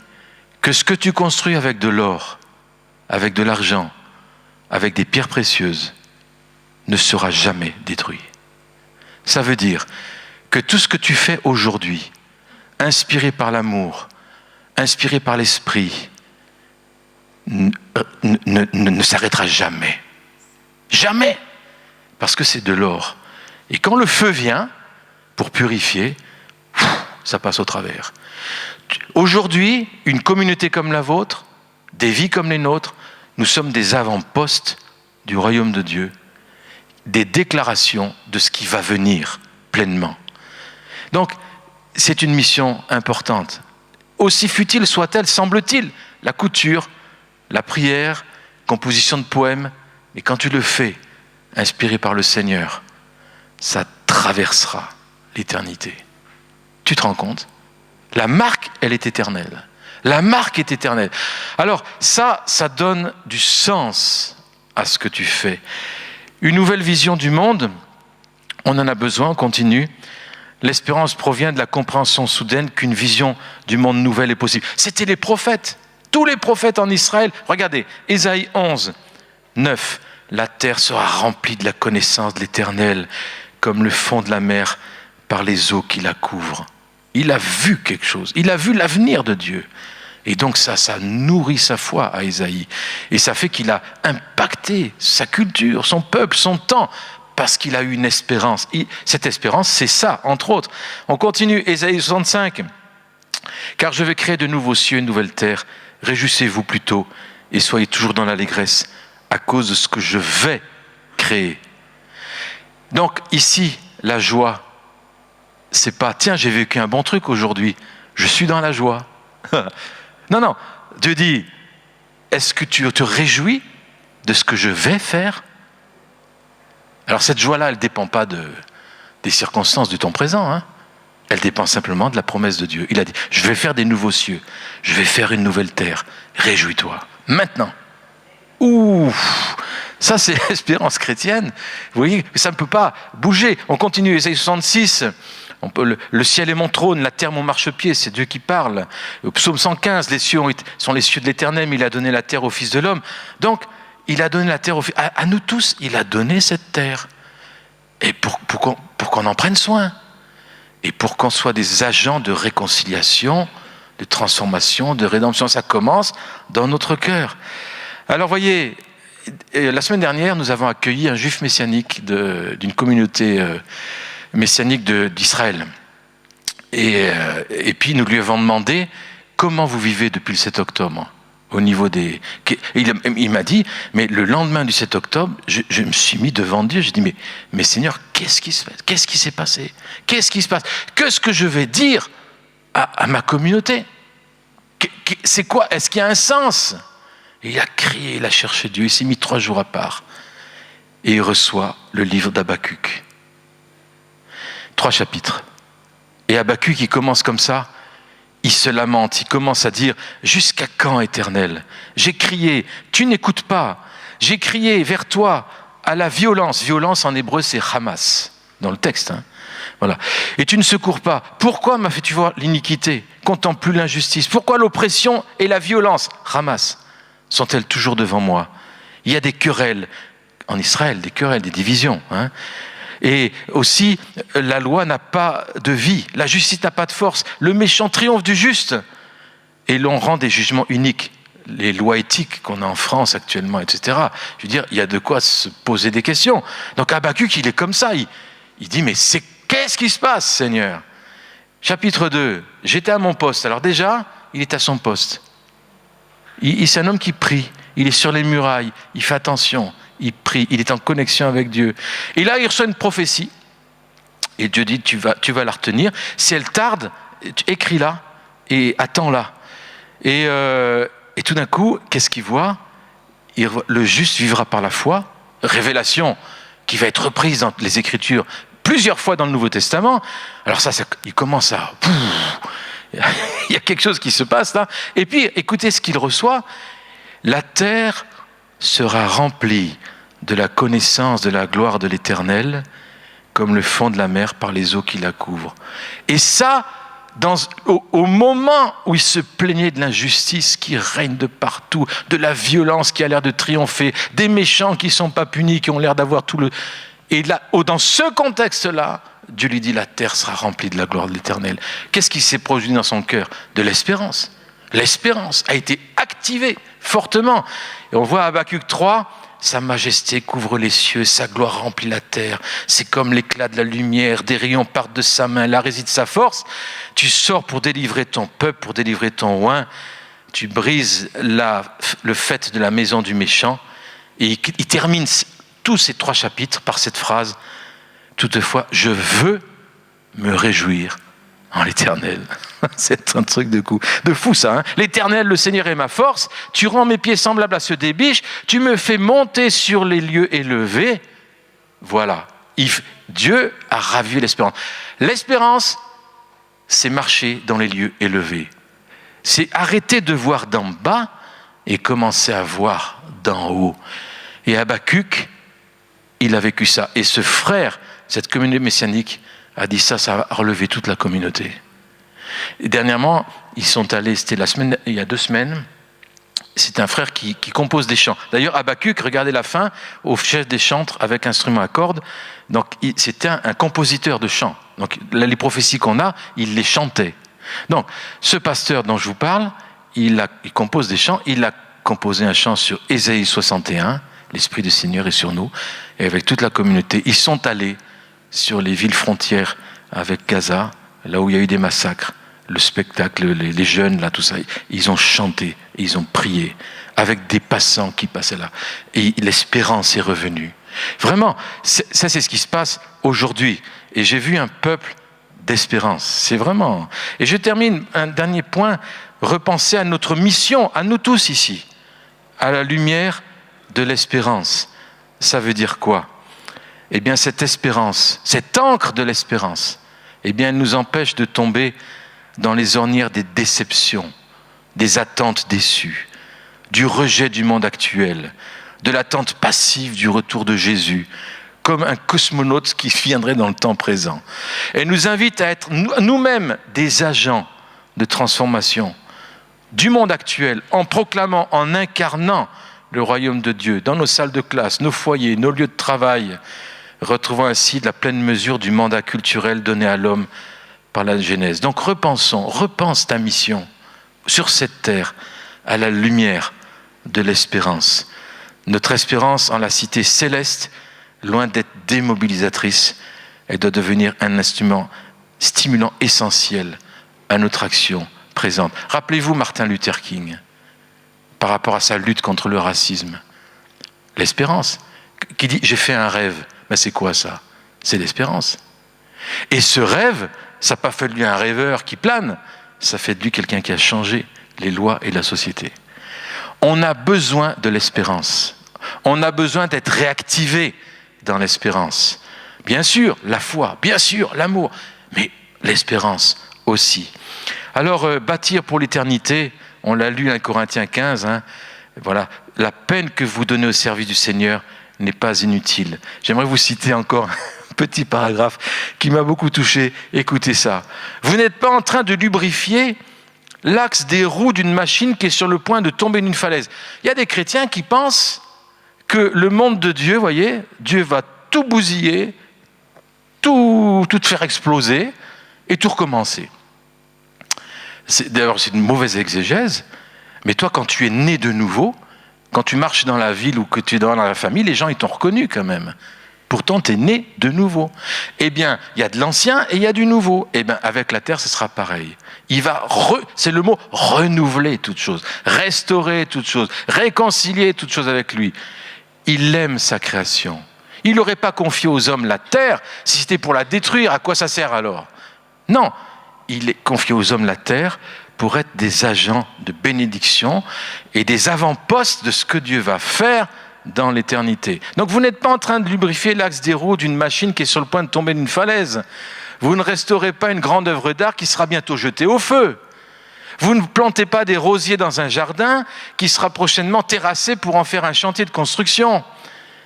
que ce que tu construis avec de l'or, avec de l'argent, avec des pierres précieuses, ne sera jamais détruit. Ça veut dire que tout ce que tu fais aujourd'hui, inspiré par l'amour, inspiré par l'esprit, ne s'arrêtera jamais. Jamais. Parce que c'est de l'or. Et quand le feu vient, pour purifier, ça passe au travers. Aujourd'hui, une communauté comme la vôtre, des vies comme les nôtres, nous sommes des avant-postes du royaume de Dieu, des déclarations de ce qui va venir pleinement. Donc, c'est une mission importante. Aussi futile soit-elle, semble-t-il, la couture, la prière, composition de poèmes, mais quand tu le fais, inspiré par le Seigneur, ça traversera l'éternité. Tu te rends compte ? La marque, elle est éternelle. La marque est éternelle. Alors, ça donne du sens à ce que tu fais. Une nouvelle vision du monde, on en a besoin, on continue. L'espérance provient de la compréhension soudaine qu'une vision du monde nouvelle est possible. C'était les prophètes, tous les prophètes en Israël. Regardez, Ésaïe 11, 9. La terre sera remplie de la connaissance de l'Éternel, comme le fond de la mer par les eaux qui la couvrent. Il a vu quelque chose, il a vu l'avenir de Dieu. Et donc ça nourrit sa foi à Ésaïe. Et ça fait qu'il a impacté sa culture, son peuple, son temps, parce qu'il a eu une espérance. Cette espérance, c'est ça, entre autres. On continue, Ésaïe 65. Car je vais créer de nouveaux cieux et une nouvelle terre. Réjouissez-vous plutôt et soyez toujours dans l'allégresse à cause de ce que je vais créer. Donc ici, la joie, c'est pas, tiens, j'ai vécu un bon truc aujourd'hui, je suis dans la joie. Non, Dieu dit, est-ce que tu te réjouis de ce que je vais faire ? Alors cette joie-là, elle ne dépend pas des circonstances du temps présent, hein. Elle dépend simplement de la promesse de Dieu. Il a dit, je vais faire des nouveaux cieux, je vais faire une nouvelle terre, réjouis-toi, maintenant. Ouh, ça c'est l'espérance chrétienne, vous voyez, ça ne peut pas bouger. On continue, Ésaïe 66, le ciel est mon trône, la terre mon marchepied, c'est Dieu qui parle. Au psaume 115, les cieux sont les cieux de l'Éternel, mais il a donné la terre au Fils de l'homme. Donc, il a donné la terre à nous tous, il a donné cette terre. Et pour qu'on en prenne soin. Et pour qu'on soit des agents de réconciliation, de transformation, de rédemption. Ça commence dans notre cœur. Alors, voyez, la semaine dernière, nous avons accueilli un juif messianique d'une communauté messianique d'Israël. Et puis nous lui avons demandé comment vous vivez depuis le 7 octobre au niveau des... Il m'a dit, mais le lendemain du 7 octobre, je me suis mis devant Dieu, j'ai dit, mais Seigneur, qu'est-ce qui se passe? Qu'est-ce qui s'est passé? Qu'est-ce qui se passe? Qu'est-ce que je vais dire à ma communauté? C'est quoi? Est-ce qu'il y a un sens? Et il a crié, il a cherché Dieu, il s'est mis 3 jours à part. Et il reçoit le livre d'Habakkuk. 3 chapitres. Et Habakkuk, il commence comme ça, il se lamente, il commence à dire « Jusqu'à quand, Éternel? J'ai crié, tu n'écoutes pas. J'ai crié vers toi à la violence. » Violence en hébreu, c'est Hamas, dans le texte. Voilà. « Et tu ne secours pas. Pourquoi m'as fait-tu voir l'iniquité? Contemple plus l'injustice. Pourquoi l'oppression et la violence, Hamas, sont-elles toujours devant moi? Il y a des querelles en Israël, des querelles, des divisions. Et aussi, la loi n'a pas de vie, la justice n'a pas de force, le méchant triomphe du juste. Et l'on rend des jugements uniques. Les lois éthiques qu'on a en France actuellement, etc. Je veux dire, il y a de quoi se poser des questions. Donc Habakkuk, il est comme ça, il dit, mais qu'est-ce qui se passe, Seigneur? Chapitre 2, j'étais à mon poste. Alors déjà, il est à son poste. C'est un homme qui prie, il est sur les murailles, il fait attention. Il prie, il est en connexion avec Dieu. Et là, il reçoit une prophétie. Et Dieu dit, tu vas la retenir. Si elle tarde, écris-la et attends-la. Et tout d'un coup, qu'est-ce qu'il voit? Le juste vivra par la foi. Révélation qui va être reprise dans les Écritures plusieurs fois dans le Nouveau Testament. Alors ça il commence à... Il y a quelque chose qui se passe là. Et puis, écoutez ce qu'il reçoit. La terre sera remplie de la connaissance de la gloire de l'Éternel, comme le fond de la mer par les eaux qui la couvrent. Et ça, au moment où il se plaignait de l'injustice qui règne de partout, de la violence qui a l'air de triompher, des méchants qui ne sont pas punis, qui ont l'air d'avoir tout le... Et là, dans ce contexte-là, Dieu lui dit, la terre sera remplie de la gloire de l'Éternel. Qu'est-ce qui s'est produit dans son cœur? De l'espérance. L'espérance a été activée fortement. Et on voit à Habakkuk 3, sa majesté couvre les cieux, sa gloire remplit la terre. C'est comme l'éclat de la lumière, des rayons partent de sa main, là réside sa force. Tu sors pour délivrer ton peuple, pour délivrer ton oint. Tu brises le faîte de la maison du méchant. Et il termine tous ces 3 chapitres par cette phrase. Toutefois, je veux me réjouir en l'Éternel. C'est un truc de fou ça. L'Éternel, le Seigneur est ma force. Tu rends mes pieds semblables à ceux des biches. Tu me fais monter sur les lieux élevés. Voilà. Dieu a ravivé l'espérance. L'espérance, c'est marcher dans les lieux élevés. C'est arrêter de voir d'en bas et commencer à voir d'en haut. Et Habakkuk, il a vécu ça. Et ce frère, cette communauté messianique, a dit ça va relever toute la communauté. Et dernièrement, ils sont allés, il y a 2 semaines, c'est un frère qui compose des chants. D'ailleurs, Habakkuk, regardez la fin, au chef des chantres avec instrument à cordes. Donc, c'était un compositeur de chants. Donc, les prophéties qu'on a, il les chantait. Donc, ce pasteur dont je vous parle, il compose des chants. Il a composé un chant sur Ésaïe 61, l'Esprit du Seigneur est sur nous, et avec toute la communauté. Ils sont allés sur les villes frontières avec Gaza, là où il y a eu des massacres, le spectacle, les jeunes, là, tout ça. Ils ont chanté, ils ont prié, avec des passants qui passaient là. Et l'espérance est revenue. Vraiment, ça c'est ce qui se passe aujourd'hui. Et j'ai vu un peuple d'espérance. C'est vraiment... Et je termine, un dernier point, repenser à notre mission, à nous tous ici, à la lumière de l'espérance. Ça veut dire quoi? Eh bien, cette espérance, cette encre de l'espérance, eh bien, elle nous empêche de tomber dans les ornières des déceptions, des attentes déçues, du rejet du monde actuel, de l'attente passive du retour de Jésus, comme un cosmonaute qui viendrait dans le temps présent. Elle nous invite à être nous-mêmes des agents de transformation du monde actuel, en proclamant, en incarnant le royaume de Dieu dans nos salles de classe, nos foyers, nos lieux de travail, retrouvant ainsi la pleine mesure du mandat culturel donné à l'homme par la Genèse. Donc repense ta mission sur cette terre à la lumière de l'espérance Notre espérance en la cité céleste, loin d'être démobilisatrice, elle doit devenir un instrument stimulant essentiel à notre action présente. Rappelez-vous Martin Luther King, par rapport à sa lutte contre le racisme. L'espérance, qui dit « j'ai fait un rêve ». Ben c'est quoi ça? C'est l'espérance. Et ce rêve, ça n'a pas fait de lui un rêveur qui plane, ça fait de lui quelqu'un qui a changé les lois et la société. On a besoin de l'espérance. On a besoin d'être réactivé dans l'espérance. Bien sûr, la foi, bien sûr, l'amour, mais l'espérance aussi. Alors, bâtir pour l'éternité, on l'a lu dans Corinthiens 15, voilà, la peine que vous donnez au service du Seigneur n'est pas inutile. J'aimerais vous citer encore un petit paragraphe qui m'a beaucoup touché. Écoutez ça. Vous n'êtes pas en train de lubrifier l'axe des roues d'une machine qui est sur le point de tomber d'une falaise. Il y a des chrétiens qui pensent que le monde de Dieu, voyez, Dieu va tout bousiller, tout faire exploser et tout recommencer. D'ailleurs, c'est une mauvaise exégèse, mais toi, quand tu es né de nouveau, quand tu marches dans la ville ou que tu es dans la famille, les gens, ils t'ont reconnu quand même. Pourtant, tu es né de nouveau. Eh bien, il y a de l'ancien et il y a du nouveau. Eh bien, avec la terre, ce sera pareil. Il va, c'est le mot, renouveler toute chose, restaurer toute chose, réconcilier toute chose avec lui. Il aime sa création. Il n'aurait pas confié aux hommes la terre si c'était pour la détruire. À quoi ça sert alors? Non, il est confié aux hommes la terre pour être des agents de bénédiction et des avant-postes de ce que Dieu va faire dans l'éternité. Donc vous n'êtes pas en train de lubrifier l'axe des roues d'une machine qui est sur le point de tomber d'une falaise. Vous ne restaurez pas une grande œuvre d'art qui sera bientôt jetée au feu. Vous ne plantez pas des rosiers dans un jardin qui sera prochainement terrassé pour en faire un chantier de construction.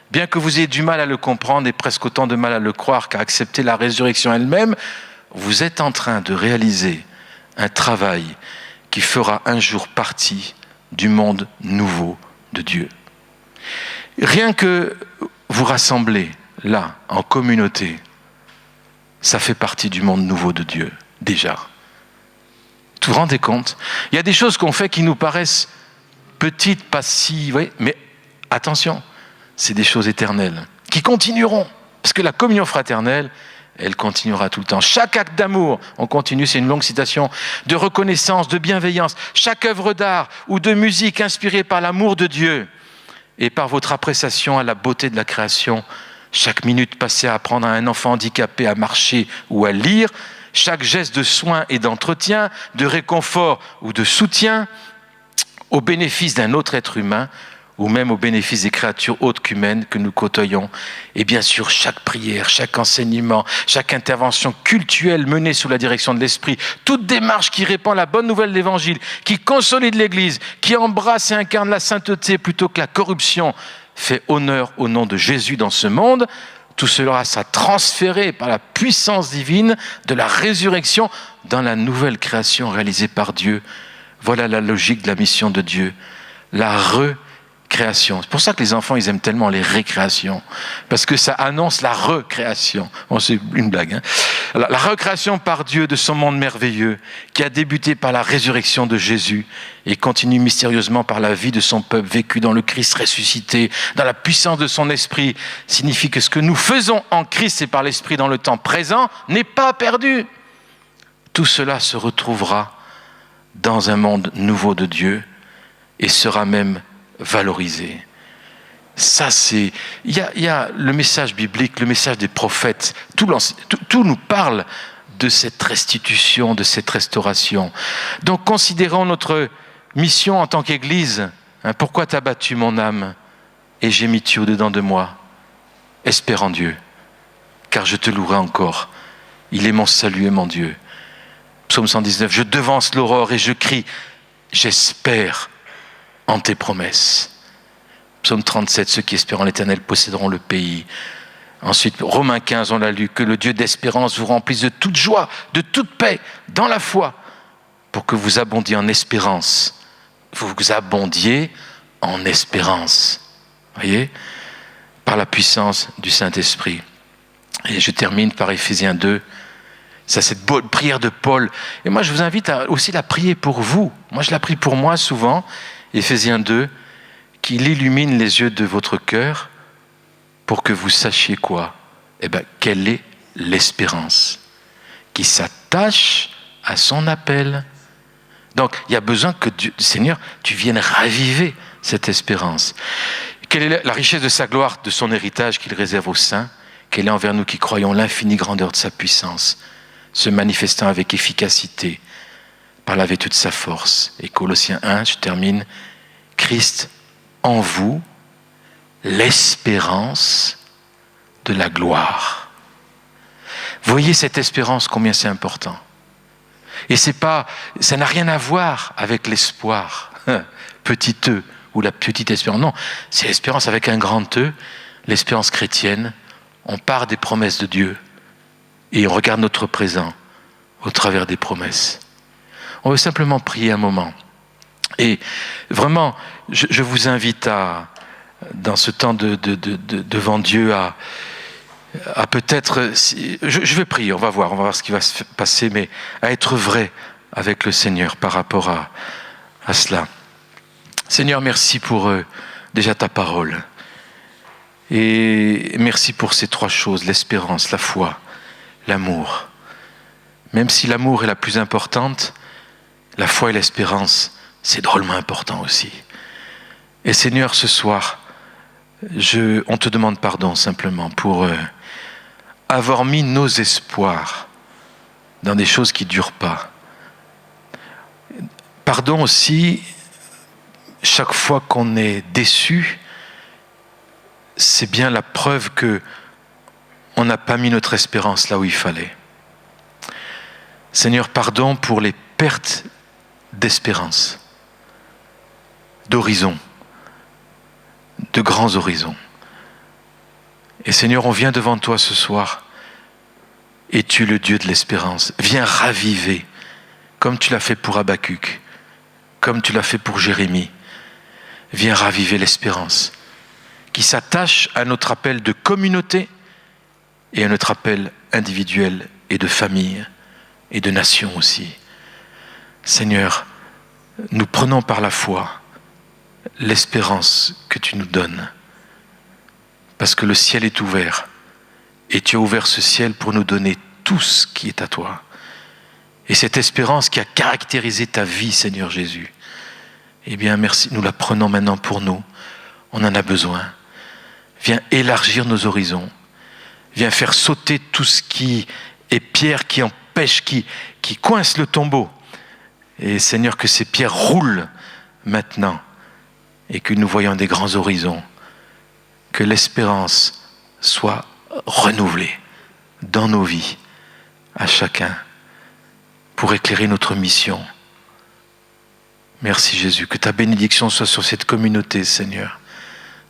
Bien que vous ayez du mal à le comprendre et presque autant de mal à le croire qu'à accepter la résurrection elle-même, vous êtes en train de réaliser un travail qui fera un jour partie du monde nouveau de Dieu. Rien que vous rassembler là, en communauté, ça fait partie du monde nouveau de Dieu, déjà. Vous vous rendez compte? Il y a des choses qu'on fait qui nous paraissent petites, pas si... Oui, mais attention, c'est des choses éternelles, qui continueront. Parce que la communion fraternelle, elle continuera tout le temps. Chaque acte d'amour, on continue, c'est une longue citation, de reconnaissance, de bienveillance, chaque œuvre d'art ou de musique inspirée par l'amour de Dieu et par votre appréciation à la beauté de la création, chaque minute passée à apprendre à un enfant handicapé à marcher ou à lire, chaque geste de soin et d'entretien, de réconfort ou de soutien au bénéfice d'un autre être humain ou même au bénéfice des créatures autres qu'humaines que nous côtoyons. Et bien sûr, chaque prière, chaque enseignement, chaque intervention cultuelle menée sous la direction de l'Esprit, toute démarche qui répand la bonne nouvelle de l'Évangile, qui consolide l'Église, qui embrasse et incarne la sainteté plutôt que la corruption, fait honneur au nom de Jésus dans ce monde. Tout cela sera transféré par la puissance divine de la résurrection dans la nouvelle création réalisée par Dieu. Voilà la logique de la mission de Dieu, la recréation. C'est pour ça que les enfants, ils aiment tellement les récréations, parce que ça annonce la recréation. Bon, c'est une blague, hein. La recréation par Dieu de son monde merveilleux, qui a débuté par la résurrection de Jésus et continue mystérieusement par la vie de son peuple vécu dans le Christ ressuscité, dans la puissance de son esprit, signifie que ce que nous faisons en Christ et par l'esprit dans le temps présent n'est pas perdu. Tout cela se retrouvera dans un monde nouveau de Dieu et sera même valorisé. Ça, c'est... Il y a le message biblique, le message des prophètes. Tout nous parle de cette restitution, de cette restauration. Donc, considérons notre mission en tant qu'Église. Pourquoi t'as battu mon âme et gémis-tu au-dedans de moi? Espère en Dieu, car je te louerai encore. Il est mon salut et mon Dieu. Psaume 119, je devance l'aurore et je crie, j'espère en tes promesses. Psaume 37, ceux qui espèrent en l'Éternel posséderont le pays. Ensuite, Romains 15, on l'a lu, que le Dieu d'espérance vous remplisse de toute joie, de toute paix, dans la foi, pour que vous abondiez en espérance. Vous abondiez en espérance. Voyez, par la puissance du Saint-Esprit. Et je termine par Éphésiens 2. Ça, cette prière de Paul. Et moi, je vous invite à aussi la prier pour vous. Moi, je la prie pour moi souvent. Éphésiens 2, qu'il illumine les yeux de votre cœur pour que vous sachiez quoi? Quelle est l'espérance qui s'attache à son appel. Donc, il y a besoin que Dieu, Seigneur, tu viennes raviver cette espérance. Quelle est la richesse de sa gloire, de son héritage qu'il réserve aux saints? Quelle est envers nous qui croyons l'infinie grandeur de sa puissance, se manifestant avec efficacité par la vertu de sa force. Et Colossiens 1, je termine, Christ en vous, l'espérance de la gloire. Voyez cette espérance, combien c'est important. Et ça n'a rien à voir avec l'espoir, petit E, ou la petite espérance. Non, c'est l'espérance avec un grand E, l'espérance chrétienne. On part des promesses de Dieu et on regarde notre présent au travers des promesses. On veut simplement prier un moment. Et vraiment, je vous invite dans ce temps devant Dieu, à peut-être, je vais prier, on va voir ce qui va se passer, mais à être vrai avec le Seigneur par rapport à cela. Seigneur, merci pour déjà ta parole. Et merci pour ces trois choses, l'espérance, la foi, l'amour. Même si l'amour est la plus importante, la foi et l'espérance, c'est drôlement important aussi. Et Seigneur, ce soir, on te demande pardon simplement pour avoir mis nos espoirs dans des choses qui ne durent pas. Pardon aussi, chaque fois qu'on est déçu, c'est bien la preuve que on n'a pas mis notre espérance là où il fallait. Seigneur, pardon pour les pertes d'espérance, d'horizon, de grands horizons. Et Seigneur, on vient devant toi ce soir, et tu es le Dieu de l'espérance. Viens raviver, comme tu l'as fait pour Habacuc, comme tu l'as fait pour Jérémie. Viens raviver l'espérance qui s'attache à notre appel de communauté et à notre appel individuel et de famille et de nation aussi. Seigneur, nous prenons par la foi l'espérance que tu nous donnes, parce que le ciel est ouvert et tu as ouvert ce ciel pour nous donner tout ce qui est à toi. Et cette espérance qui a caractérisé ta vie, Seigneur Jésus, eh bien merci, nous la prenons maintenant pour nous. On en a besoin. Viens élargir nos horizons. Viens faire sauter tout ce qui est pierre, qui empêche, qui coince le tombeau. Et Seigneur, que ces pierres roulent maintenant et que nous voyons des grands horizons. Que l'espérance soit renouvelée dans nos vies, à chacun, pour éclairer notre mission. Merci Jésus, que ta bénédiction soit sur cette communauté, Seigneur,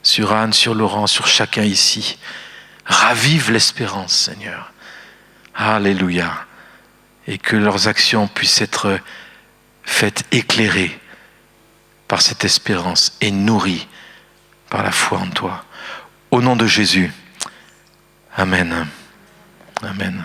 sur Anne, sur Laurent, sur chacun ici. Ravive l'espérance, Seigneur. Alléluia. Et que leurs actions puissent être faites éclairer par cette espérance et nourries par la foi en toi. Au nom de Jésus. Amen. Amen.